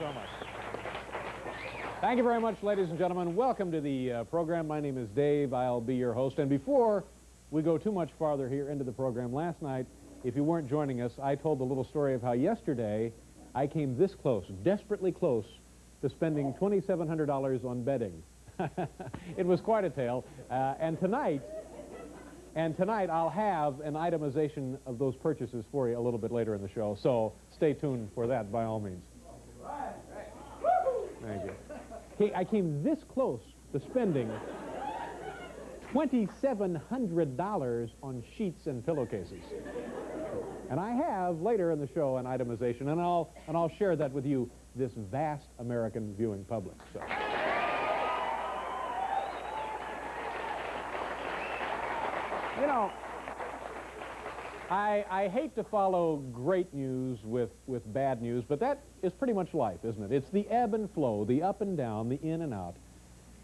so much. Thank you very much, ladies and gentlemen. Welcome to the program. My name is Dave. I'll be your host. And before we go too much farther here into the program, last night, if you weren't joining us, I told the little story of how yesterday I came this close, desperately close, to spending $2,700 on bedding. It was quite a tale. And tonight I'll have an itemization of those purchases for you a little bit later in the show. So stay tuned for that by all means. Thank you. Okay, I came this close to spending $2,700 on sheets and pillowcases. And I have later in the show an itemization, and I'll share that with you, this vast American viewing public. So. You know, I hate to follow great news with bad news, but that is pretty much life, isn't it? It's the ebb and flow, the up and down, the in and out.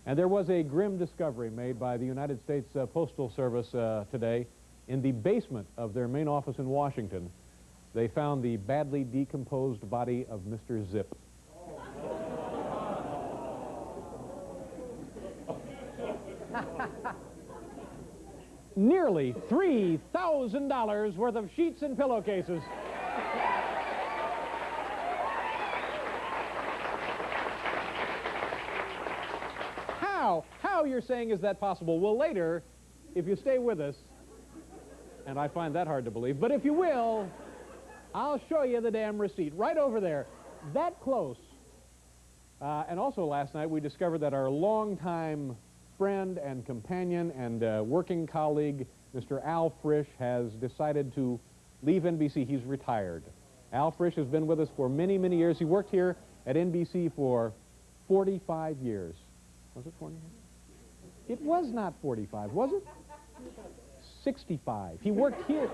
And there was a grim discovery made by the United States Postal Service today. In the basement of their main office in Washington, they found the badly decomposed body of Mr. Zip. Nearly $3,000 worth of sheets and pillowcases. How, you're saying, is that possible? Well, later, if you stay with us, and I find that hard to believe, but if you will, I'll show you the damn receipt right over there. That close. And also last night we discovered that our longtime friend and companion and working colleague, Mr. Al Frisch, has decided to leave NBC. He's retired. Al Frisch has been with us for many, many years. He worked here at NBC for 45 years. Was it 40 years? It was not 45, was it? 65. He worked here.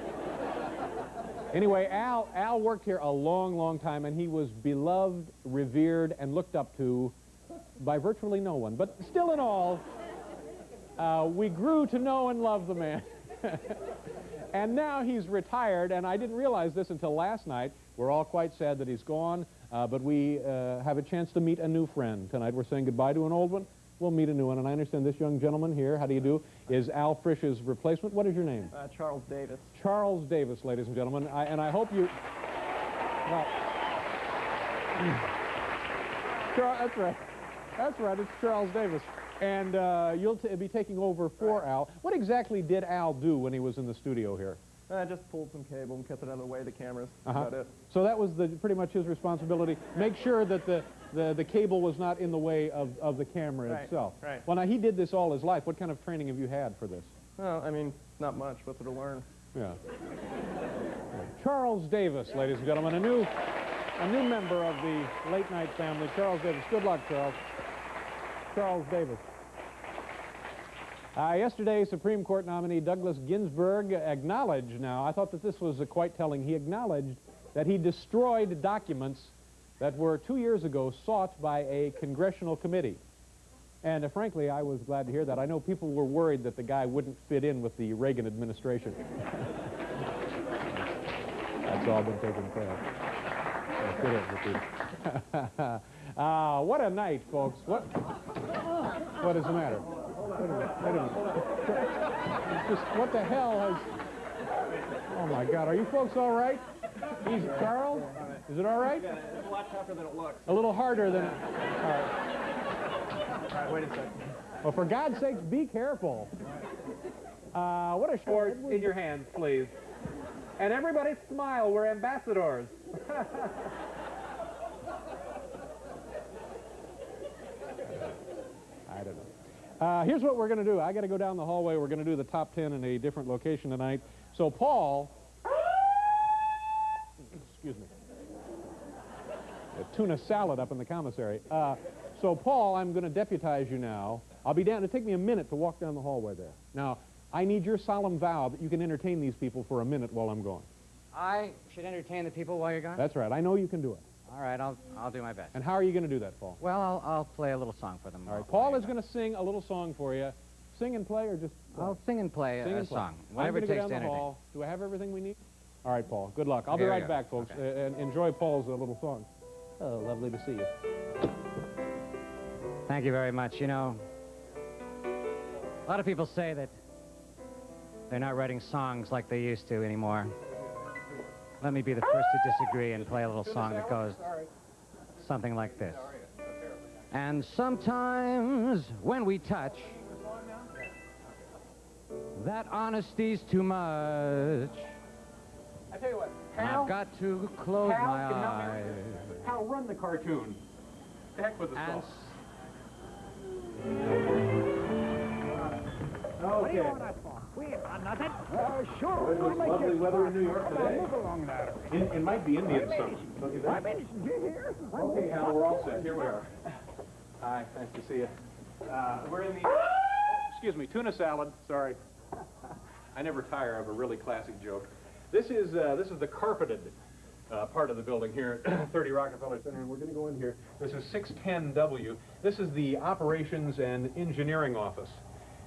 Anyway, Al worked here a long, long time, and he was beloved, revered, and looked up to by virtually no one. But still in all, we grew to know and love the man. And now he's retired, and I didn't realize this until last night. We're all quite sad that he's gone, but we have a chance to meet a new friend tonight. We're saying goodbye to an old one. We'll meet a new one, and I understand this young gentleman here, how do you do, is Al Frisch's replacement. What is your name? Charles Davis. Charles Davis, ladies and gentlemen, and I hope you... Well, that's right. That's right, it's Charles Davis. And you'll be taking over for Al. What exactly did Al do when he was in the studio here? I just pulled some cable and kept it out of the way of the cameras. About it. So that was pretty much his responsibility. Make sure that the cable was not in the way of the camera itself. Right. Well, now, he did this all his life. What kind of training have you had for this? Well, I mean, not much. What's there to learn? Yeah. Charles Davis, ladies and gentlemen, a new member of the late night family. Charles Davis. Good luck, Charles. Charles Davis. Yesterday, Supreme Court nominee Douglas Ginsburg acknowledged now, I thought that this was quite telling, he acknowledged that he destroyed documents that were 2 years ago sought by a congressional committee. And frankly, I was glad to hear that. I know people were worried that the guy wouldn't fit in with the Reagan administration. That's all been taken care of. What a night, folks. What is the matter? Wait a minute. Just, what the hell has... Oh, my God. Are you folks all right? Easy. Charles? Is it all right? It's a lot tougher than it looks. A little harder than... All right. Wait a second. Well, for God's sakes, be careful. What a short... In your hands, please. And everybody smile. We're ambassadors. I don't know. Here's what we're going to do. I got to go down the hallway. We're going to do the top 10 in a different location tonight. So, Paul... Excuse me. A tuna salad up in the commissary. So, Paul, I'm going to deputize you now. I'll be down. It'll take me a minute to walk down the hallway there. Now, I need your solemn vow that you can entertain these people for a minute while I'm gone. I should entertain the people while you're gone? That's right. I know you can do it. All right, I'll do my best. And how are you going to do that, Paul? Well, I'll play a little song for them. All right, Paul is going to sing a little song for you. Sing and play or just play? I'll sing and play a song. Whatever it takes takes to entertain. Hall. Do I have everything we need? All right, Paul. Good luck. I'll be right back, folks. Okay. And enjoy Paul's little song. Oh, lovely to see you. Thank you very much. You know, a lot of people say that they're not writing songs like they used to anymore. Let me be the first to disagree and play a little song that goes something like this. And sometimes when we touch, that honesty's too much. I tell you what, I've got to close my eyes. Hal, run the cartoon. The heck with the And song. What do you want us for? We ain't got nothing. Sure. It's lovely weather in New York today. Move along there. It might be Indian summer. Don't you think? 5 minutes and get here. Okay, Hal, we're all set. Here we are. Hi, nice to see you. We're in the... excuse me, tuna salad. Sorry. I never tire of a really classic joke. This is the carpeted part of the building here at 30 Rockefeller Center, and we're going to go in here. This is 610W. This is the operations and engineering office.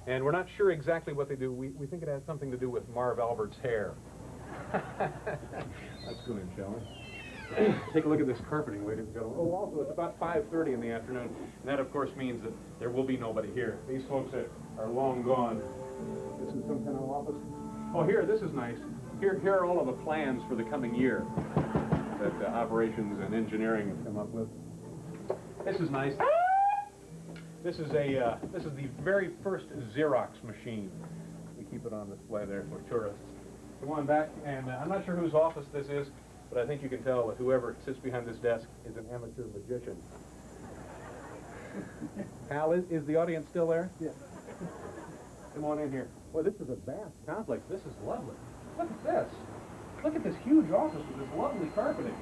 And we're not sure exactly what they do. We think it has something to do with Marv Albert's hair. Let's go in, shall we? Take a look at this carpeting, ladies and gentlemen. Oh, also, it's about 5:30 in the afternoon, and that, of course, means that there will be nobody here. These folks are long gone. This is some kind of office. Oh, here, this is nice. Here are all of the plans for the coming year that operations and engineering have come up with. This is nice. This is the very first Xerox machine. We keep it on display there for tourists. Come on back, and I'm not sure whose office this is, but I think you can tell that whoever sits behind this desk is an amateur magician. Hal, is the audience still there? Yeah. Come on in here. Well, this is a vast complex. This is lovely. Look at this. Look at this huge office with this lovely carpeting.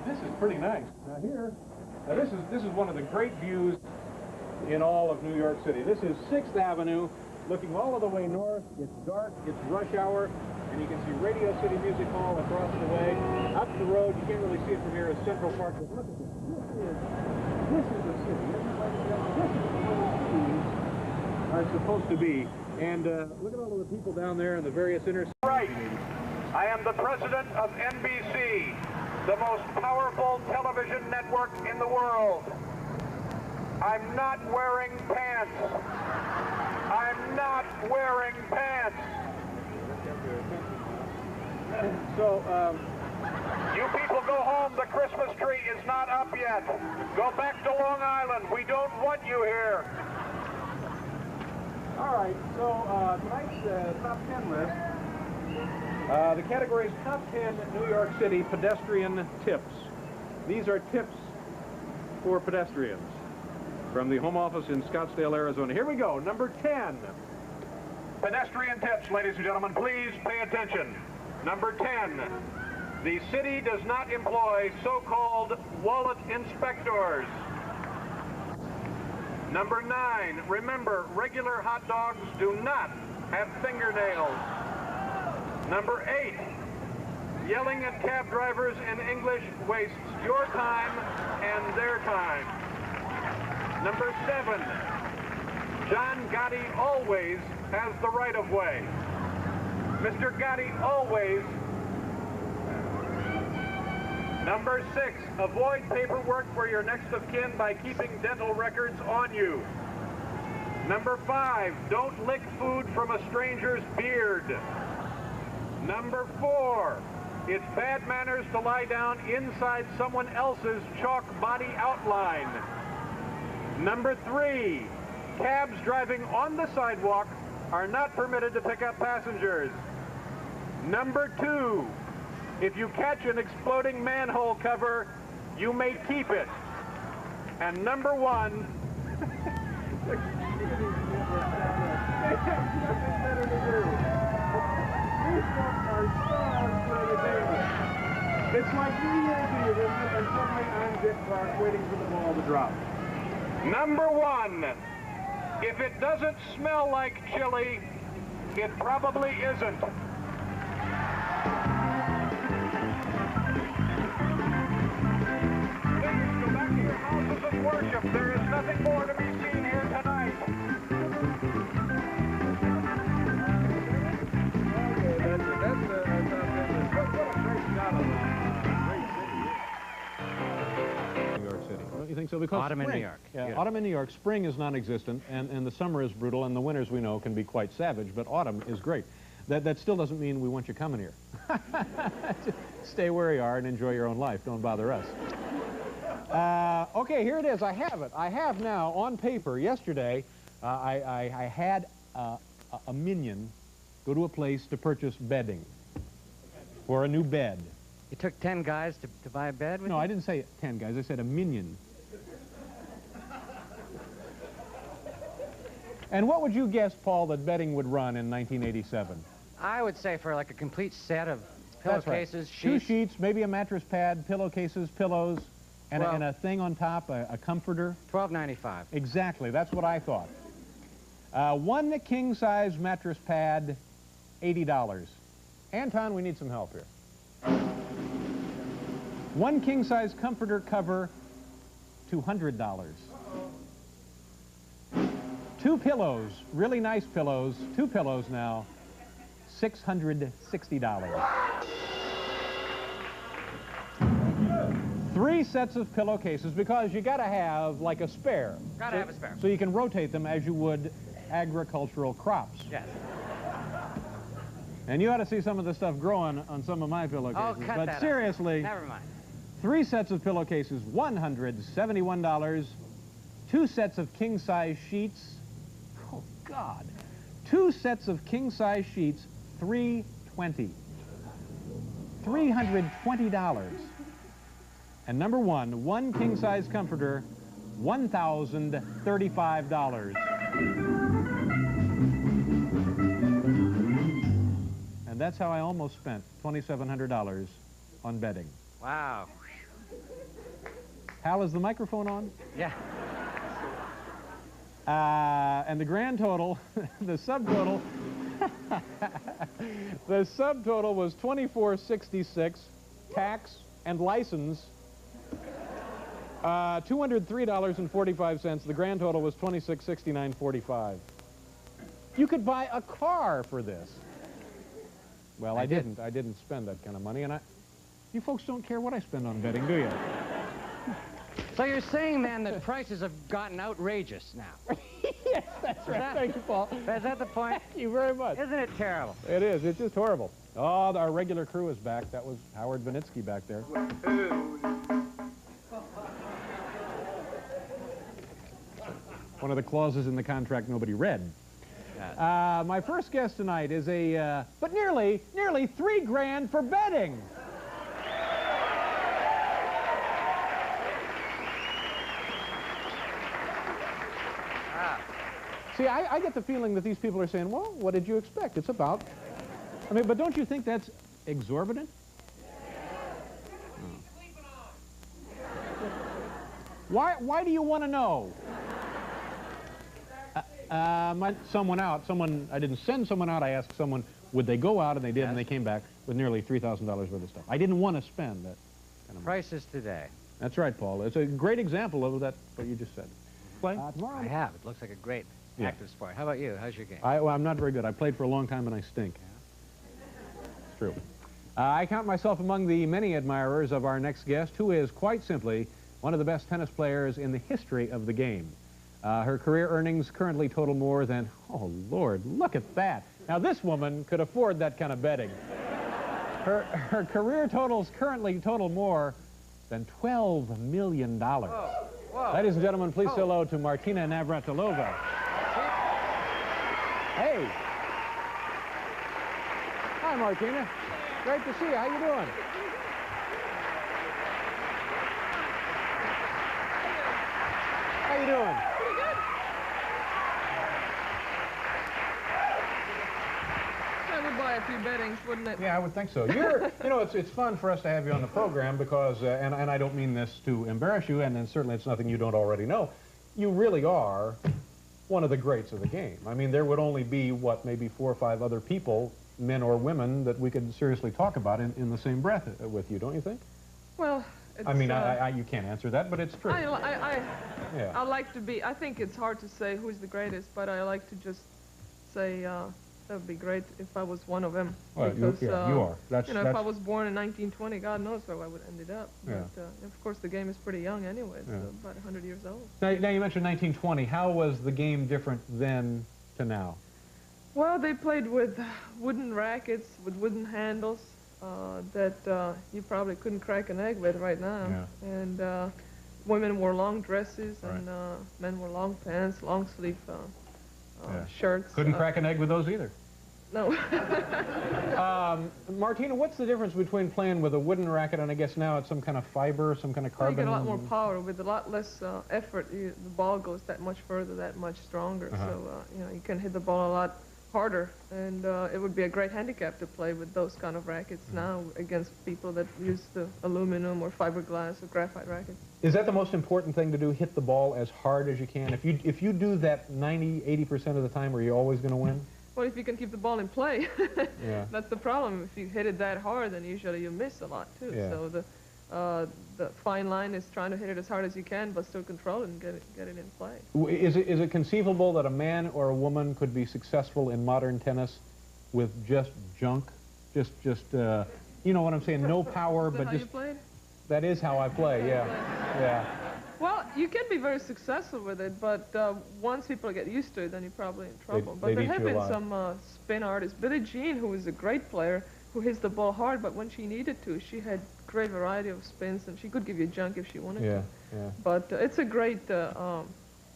This is pretty nice. Now this is one of the great views in all of New York City. This is 6th Avenue, looking all of the way north. It's dark, it's rush hour, and you can see Radio City Music Hall across the way. Up the road, you can't really see it from here, is Central Park. But look at this. This is the city. This is where the cities are supposed to be. And look at all of the people down there in the various intersections. Right. I am the president of NBC, the most powerful television network in the world. I'm not wearing pants. I'm not wearing pants. So, you people go home. The Christmas tree is not up yet. Go back to Long Island. We don't want you here. all right, so tonight's top 10 list. The category is top 10 New York City pedestrian tips. These are tips for pedestrians from the home office in Scottsdale, Arizona. Here we go, number 10. Pedestrian tips, ladies and gentlemen. Please pay attention. Number 10. The city does not employ so-called wallet inspectors. Number 9. Remember, regular hot dogs do not have fingernails. Number 8. Yelling at cab drivers in English wastes your time and their time. Number 7. John Gotti always has the right-of-way. Mr. Gotti always. Number 6. Avoid paperwork for your next of kin by keeping dental records on you. Number 5. Don't lick food from a stranger's beard. Number 4. It's bad manners to lie down inside someone else's chalk body outline. Number 3. Cabs driving on the sidewalk are not permitted to pick up passengers. Number 2. If you catch an exploding manhole cover, you may keep it. And number 1. It's like New Year's Eve, isn't it? And suddenly I'm Dick Clark waiting for the ball to drop. Number 1. If it doesn't smell like chili, it probably isn't. Please go back to your houses of worship. There is nothing more to be seen here tonight. What a great shot of a great city. think so? Because autumn in spring, New York. Yeah, Beautiful. autumn in New York. Spring is non-existent, and the summer is brutal, and the winters, we know, can be quite savage, but autumn is great. That still doesn't mean we want you coming here. Stay where you are and enjoy your own life. Don't bother us. Okay, here it is. I have it. I have now on paper. Yesterday, I had a minion go to a place to purchase bedding for a new bed. You took 10 guys to buy a bed with No, you? I didn't say 10 guys. I said a minion. And what would you guess, Paul, that bedding would run in 1987? I would say for like a complete set of That's right. pillowcases, Two sheets. sheets, maybe a mattress pad, pillowcases, pillows, and, Well- and a thing on top, a comforter. $12.95. Exactly, that's what I thought. One king-size mattress pad, $80. Anton, we need some help here. One king-size comforter cover, $200. Two pillows, really nice pillows, two pillows now, $660. Three sets of pillowcases, because you gotta have like a spare. Gotta have a spare. So you can rotate them as you would agricultural crops. Yes. And you ought to see some of the stuff growing on some of my Oh, pillowcases. cut But that seriously, out. Never mind. three sets of pillowcases, $171. Two sets of king-size sheets. Oh, God. Two sets of king-size sheets, $320. $320. And number one king-size comforter, $1,035. And that's how I almost spent $2,700 on bedding. Wow. Hal, is the microphone on? Yeah. And the grand total, the subtotal, the subtotal was $24.66, tax and license, $203.45. The grand total was $2669.45. You could buy a car for this. Well, I didn't. I didn't spend that kind of money, and you folks don't care what I spend on bedding, do you? So you're saying, then, that prices have gotten outrageous now? Yes, that's right. Thank you, Paul. Is that the point? Thank you very much. Isn't it terrible? It is. It's just horrible. Oh, our regular crew is back. That was Howard Vinitsky back there. One of the clauses in the contract nobody read. My first guest tonight is but nearly $3 grand for bedding. See, I get the feeling that these people are saying, well, what did you expect? It's about... I mean, but don't you think that's exorbitant? Why do you want to know? Someone, I didn't send someone out, I asked someone, would they go out, and they did, and they came back with nearly $3,000 worth of stuff. I didn't want to spend that kind of money. Prices today. That's right, Paul. It's a great example of that, what you just said. Play? I have. It looks like a great active sport. How about you? How's your game? Well, I'm not very good. I played for a long time, and I stink. It's true. I count myself among the many admirers of our next guest, who is quite simply one of the best tennis players in the history of the game. Her career earnings currently total more than, oh, Lord, look at that. Now, this woman could afford that kind of betting. Her career totals currently total more than $12 million. Whoa. Ladies and gentlemen, please say hello to Martina Navratilova. Hey. Hi, Martina. Great to see you. How you doing? How you doing? Pretty good. That would buy a few beddings, wouldn't it? Yeah, I would think so. You know, it's fun for us to have you on the program because, and I don't mean this to embarrass you, and certainly it's nothing you don't already know. You really are one of the greats of the game. I mean, there would only be, what, maybe 4 or 5 other people, men or women, that we could seriously talk about in the same breath with you, don't you think? Well, it's, I mean, you can't answer that, but it's true. I like to be, I think it's hard to say who's the greatest, but I like to just say that would be great if I was one of them. Well, Because, you are. That's, you know, if I was born in 1920, God knows where I would have ended up. Yeah. But, of course, the game is pretty young anyway. It's about 100 years old. Now you mentioned 1920. How was the game different then to now? Well, they played with wooden rackets, with wooden handles that you probably couldn't crack an egg with right now. Yeah. And women wore long dresses, Right. and men wore long pants, long sleeve shirts. Couldn't crack an egg with those either. No. Martina, what's the difference between playing with a wooden racket and I guess now it's some kind of fiber, some kind of Well, you carbon? get a lot more power with a lot less effort. The ball goes that much further, that much stronger. So you know, you can hit the ball a lot harder, and it would be a great handicap to play with those kind of rackets now against people that use the aluminum or fiberglass or graphite rackets. Is that the most important thing to do? Hit the ball as hard as you can. If you do that 90–80% of the time, are you always going to win? Well, if you can keep the ball in play, Yeah. that's the problem. If you hit it that hard, then usually you miss a lot too. Yeah. So the fine line is trying to hit it as hard as you can, but still control it and get it in play. Is it conceivable that a man or a woman could be successful in modern tennis with just junk, just you know what I'm saying? No power, Is that but how just you played? that is how I play. Yeah, yeah. Well, you can be very successful with it, but once people get used to it, then you're probably in trouble. But they'd there eat have you been alive. some spin artists. Billie Jean, who is a great player, who hits the ball hard, but when she needed to, she had great variety of spins, and she could give you junk if she wanted Yeah, to. yeah. But it's a great,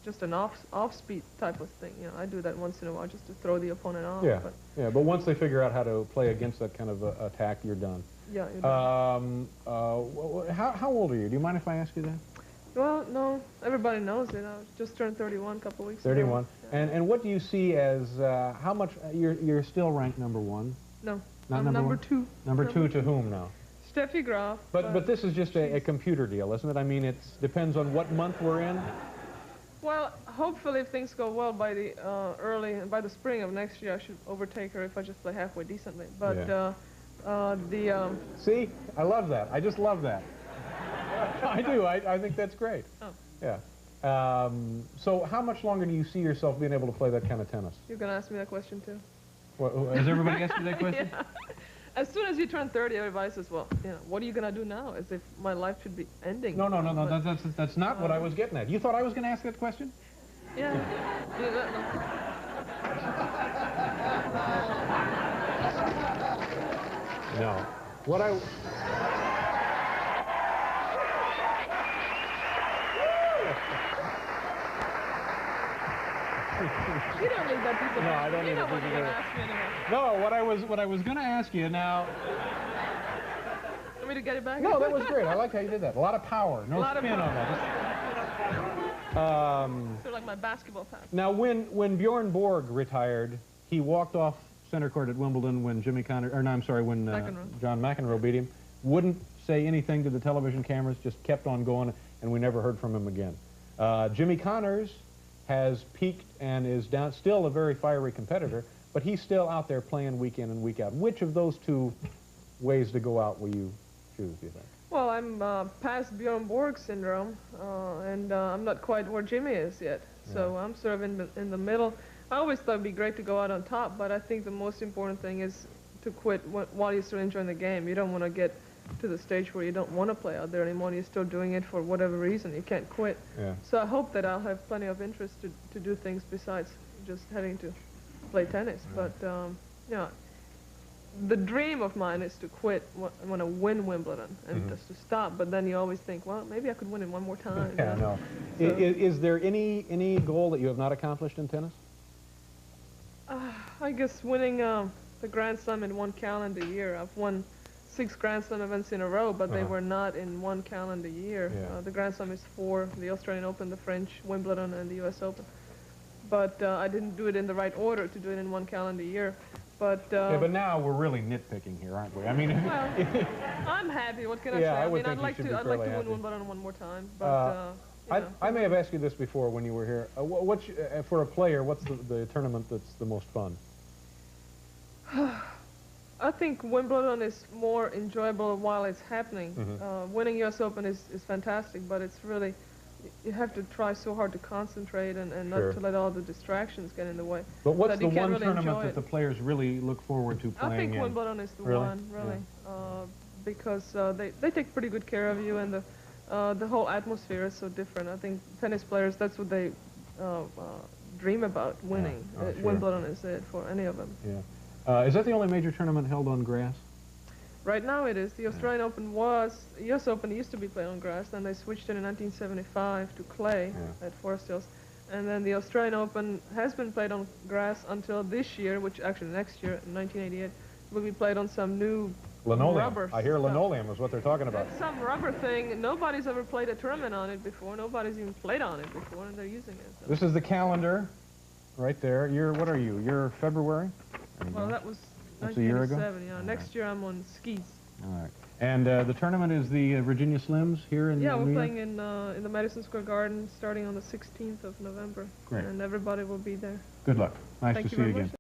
just an off-speed type of thing. You know, I do that once in a while just to throw the opponent off. Yeah, But yeah, but once they figure out how to play against that kind of attack, you're done. yeah. You're done. How old are you? Do you mind if I ask you that? Well, no, everybody knows it. I just turned 31 a couple weeks ago. 31. Yeah. And what do you see as how much? You're still ranked number one. No, Not I'm number number one? 2. Number two to whom now? Steffi Graf. But this is just a computer deal, isn't it? I mean, it depends on what month we're in. Well, hopefully if things go well by the by the spring of next year, I should overtake her if I just play halfway decently. But Yeah. See, I love that. I just love that. I do. I think that's great. Oh. Yeah. So how much longer do you see yourself being able to play that kind of tennis? You're gonna ask me that question too. Has everybody asked you that question? Yeah. As soon as you turn 30, everybody says, "Well, you know, what are you gonna do now?" As if my life should be ending. No. But, That's not what I was getting at. You thought I was going to ask that question? yeah. No. What I... You don't need that people. No, I don't You need know that what you're people gonna to- ask me anyway. No, what I was going to ask you now... Want me to get it back? No, that was great. I liked how you did that. A lot of power. No A lot of spin on that. Sort of like my basketball pass. Now, when Bjorn Borg retired, he walked off center court at Wimbledon when Jimmy Connors, or no, I'm sorry, when McEnroe. John McEnroe beat him. Wouldn't say anything to the television cameras, just kept on going, and we never heard from him again. Jimmy Connors has peaked and is still a very fiery competitor, but he's still out there playing week in and week out. Which of those two ways to go out will you choose, do you think? Well, I'm past Bjorn Borg syndrome, and I'm not quite where Jimmy is yet. So I'm sort of in the middle. I always thought it'd be great to go out on top, but I think the most important thing is to quit while you're still enjoying the game. You don't want to get to the stage where you don't want to play out there anymore. You're still doing it for whatever reason. You can't quit. Yeah. So I hope that I'll have plenty of interest to do things besides just having to play tennis. But you know, the dream of mine is to quit when I win Wimbledon and just to stop. But then you always think, well, maybe I could win it one more time. Yeah, no. So, Is there any goal that you have not accomplished in tennis? I guess winning the Grand Slam in one calendar year. I've won 6 Grand Slam events in a row, but they were not in one calendar year. Yeah. The Grand Slam is 4, the Australian Open, the French, Wimbledon, and the US Open. But I didn't do it in the right order to do it in one calendar year. But, Yeah, but now we're really nitpicking here, aren't we? I mean, well, I'm happy. What can I Yeah, say? I would mean, think you should be I'd like fairly to win happy. Wimbledon one more time. But you know. I may have asked you this before when you were here. For a player, what's the tournament that's the most fun? I think Wimbledon is more enjoyable while it's happening. Winning US Open is fantastic, but it's really, you have to try so hard to concentrate and not Sure. to let all the distractions get in the way. But what's that the you can't one really tournament enjoy that it. the players really look forward to playing I think in? Wimbledon is the Really? one, really, because they take pretty good care of you, and the whole atmosphere is so different. I think tennis players, that's what they dream about, winning. Oh, sure. Wimbledon is it for any of them. Yeah. Is that the only major tournament held on grass? Right now it is. The Australian Open US Open used to be played on grass, then they switched it in 1975 to clay at Forest Hills. And then the Australian Open has been played on grass until this year, which actually next year, in 1988, will be played on some new Linoleum. rubber I hear stuff. linoleum is what they're talking about. It's some rubber thing. Nobody's ever played a tournament on it before. Nobody's even played on it before, and they're using it. So. This is the calendar right there. What are you? You're February? Well, that was That's a year ago? 1987, yeah. Next year I'm on skis. All right. And the tournament is the Virginia Slims here in New York? Yeah, we're playing in the Madison Square Garden starting on the 16th of November. Great. And everybody will be there. Good luck. Nice Thank to you see you very again. much.